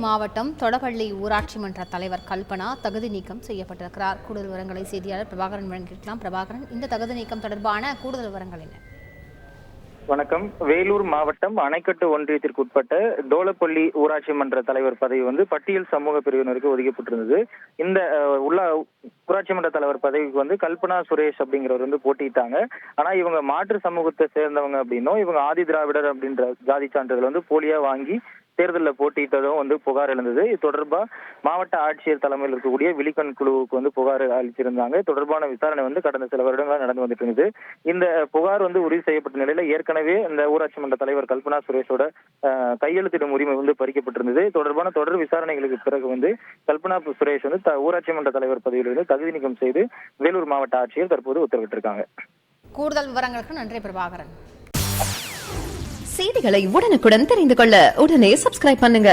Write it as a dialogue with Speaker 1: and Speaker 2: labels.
Speaker 1: மாவட்டம் தொடப்பள்ளி ஊராட்சி மன்ற தலைவர் கல்பனா தகுதி நீக்கம் செய்யப்பட்டிருக்கிறார். கூடுதல் விவரங்களை செய்தியாளர் பிரபாகரன் வழங்கியிருக்கலாம். பிரபாகரன், இந்த தகுதி நீக்கம் தொடர்பான கூடுதல் விவரங்கள் என்ன?
Speaker 2: வணக்கம். வேலூர் மாவட்டம் அணைக்கட்டு ஒன்றியத்திற்கு உட்பட்ட டோலப்பள்ளி ஊராட்சி மன்ற தலைவர் பதவி பட்டியல் சமூக பிரிவினருக்கு ஒதுக்கப்பட்டிருந்தது. இந்த ஊராட்சி மன்ற தலைவர் பதவிக்கு கல்பனா சுரேஷ் அப்படிங்கிறவர் போட்டிட்டாங்க. ஆனா இவங்க மாற்று சமூகத்தை சேர்ந்தவங்க அப்படின்னும் இவங்க ஆதி திராவிடர் அப்படின்ற ஜாதி சான்றிதழ் போலியா வாங்கி தேர்தலில் போட்டியிட்டதும் புகார் எழுந்தது. இது தொடர்பா மாவட்ட ஆட்சியர் தலைமையில் இருக்கக்கூடிய விழிக்கண் குழுவுக்கு புகார் அளிச்சிருந்தாங்க. தொடர்பான விசாரணை கடந்த சில வருடங்களாக நடந்து வந்துட்டு இருந்தது. இந்த புகார் உறுதி செய்யப்பட்ட நிலையில ஏற்கனவே இந்த ஊராட்சி மன்ற தலைவர் கல்பனா சுரேஷோட கையெழுத்திடும் உரிமை பறிக்கப்பட்டிருந்தது. தொடர்பான தொடர் விசாரணைகளுக்கு பிறகு கல்பனா சுரேஷ் ஊராட்சி மன்ற தலைவர் பதவியிலிருந்து தகுதி நீக்கம் செய்து வேலூர் மாவட்ட ஆட்சியர் தற்போது உத்தரவிட்டிருக்காங்க.
Speaker 1: கூடுதல் விவரங்களுக்கு நன்றி பிரபாகரன்.
Speaker 3: செய்திகளை உடனுக்குடன் தெரிந்து கொள்ள உடனே சப்ஸ்கிரைப் பண்ணுங்க.